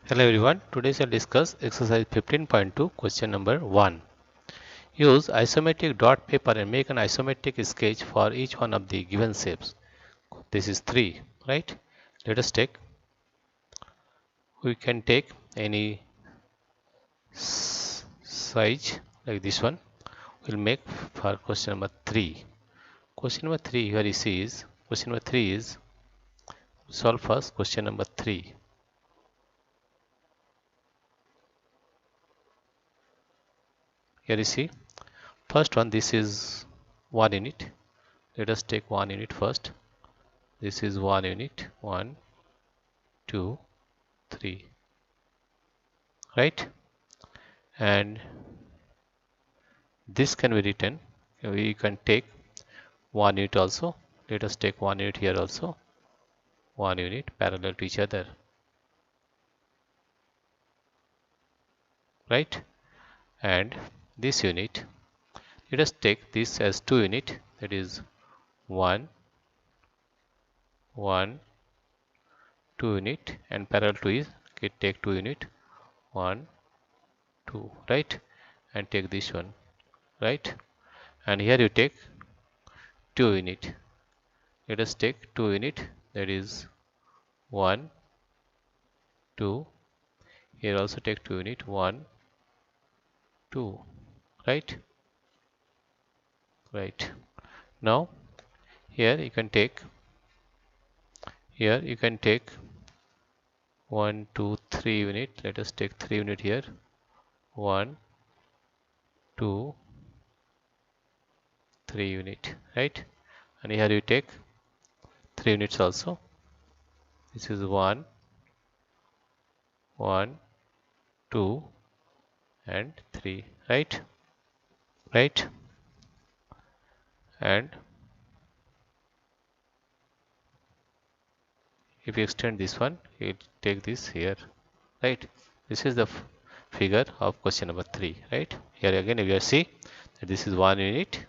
Hello everyone, today I shall discuss exercise 15.2 question number 1. Use isometric dot paper and make an isometric sketch for each one of the given shapes. This is 3, right? Let us take, we can take any size like this one. We'll make for question number 3. Question number 3 here you see is, question number 3 is, solve first question number 3. Here you see, first one, this is 1 unit. Let us take 1 unit first. This is 1 unit, 1, 2, 3, right? And this can be written, we can take 1 unit also. Let us take 1 unit here also, 1 unit parallel to each other, right? And this unit, let us take this as 2 unit, that is 1, 1, 2 unit, and parallel to is, okay, take 2 unit, 1, 2, right? And take this one, right? And here you take 2 unit. Let us take 2 unit, that is 1, 2. Here also take 2 unit, 1, 2, right? Right. Now here you can take, 1, 2, 3 unit. Let us take 3 unit here, 1, 2, 3 unit, right? And here you take 3 units also. This is 1, 1, 2, and 3, right? Right. And if you extend this one, you take this here, right? This is the figure of question number 3, right? Here again we are see that this is 1 unit,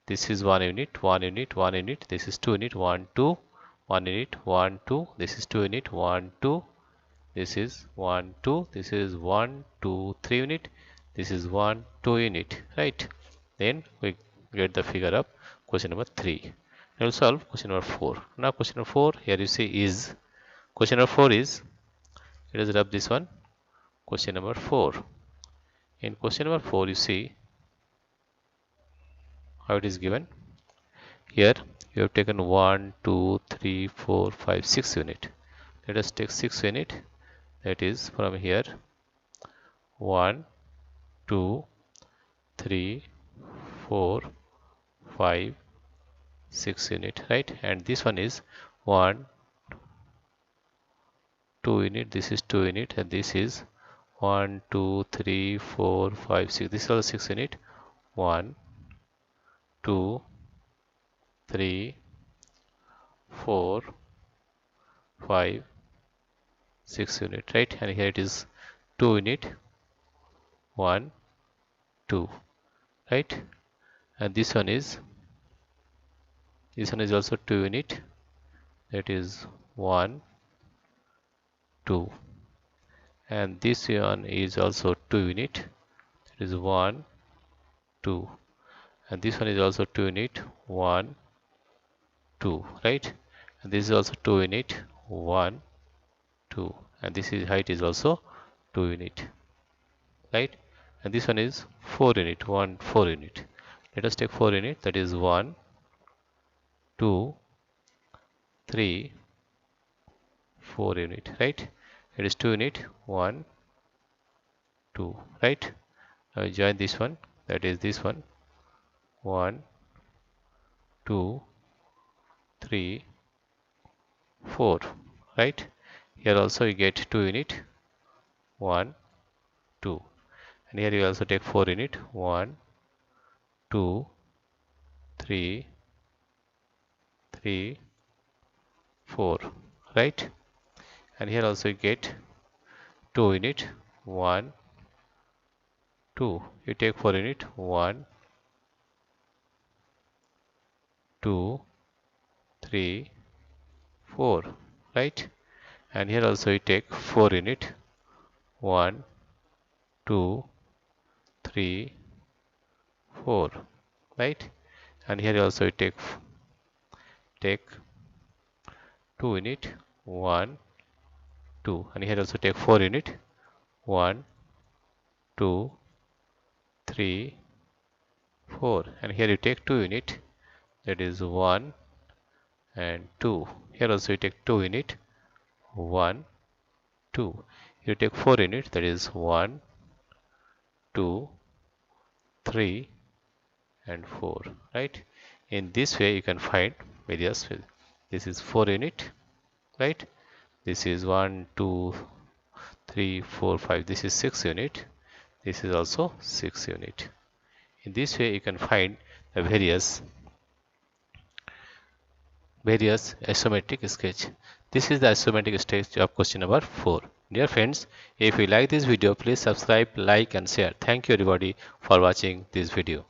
this is 1 unit, 1 unit, 1 unit, this is 2 unit, 1, 2, 1 unit, 1, 2, this is 2 unit, 1, 2, this is 1, 2, this is 1, 2, 3 unit, this is 1, 2 unit, right? Then we get the figure of question number 3. Now we'll solve question number 4. Now question number 4, here you see is, question number 4 is, let us rub this one, question number 4. In question number 4 you see how it is given. Here you have taken 1, 2, 3, 4, 5, 6 unit. Let us take 6 unit, that is from here 1, 2, 3, 4, 5, 6 unit, right? And this one is 1, 2 unit, this is 2 unit, and this is 1, 2, 3, 4, 5, 6. This is also 6 unit, 1, 2, 3, 4, 5, 6 unit, right? And here it is 2 unit, 1, 2, right? And this one is also 2 unit, that is 1, 2, and this one is also 2 unit, that is 1, 2, and this one is also 2 unit, 1, 2, right? And this is also 2 unit, 1, 2, and this is height is also 2 unit, right? And this one is 4 unit, 1, 4 unit. Let us take 4 unit, that is 1, 2, 3, 4 unit, right? It is 2 unit, 1, 2, right? Now join this one, that is this one, 1, 2, 3, 4, right? Here also you get 2 unit, 1, 2, and here you also take 4 unit, 1, 2, 3, 3, 4, right? And here also you get 2 unit, 1, 2, you take 4 unit, 1, 2, 3, 4, right? And here also you take 4 unit, 1, 2, 3, 4, right? And here also we take 2 unit, 1, 2, and here also take 4 unit, 1, 2, 3, 4, and here you take 2 unit, that is 1 and 2. Here also you take 2 unit, 1, 2. You take 4 unit, that is 1, 2, 3, and 4, right? In this way you can find various. This is 4 unit, right? This is 1, 2, 3, 4, 5. This is 6 unit. This is also 6 unit. In this way you can find the various isometric sketch. This is the isometric sketch of question number 4. Dear friends, if you like this video, please subscribe, like and share. Thank you everybody for watching this video.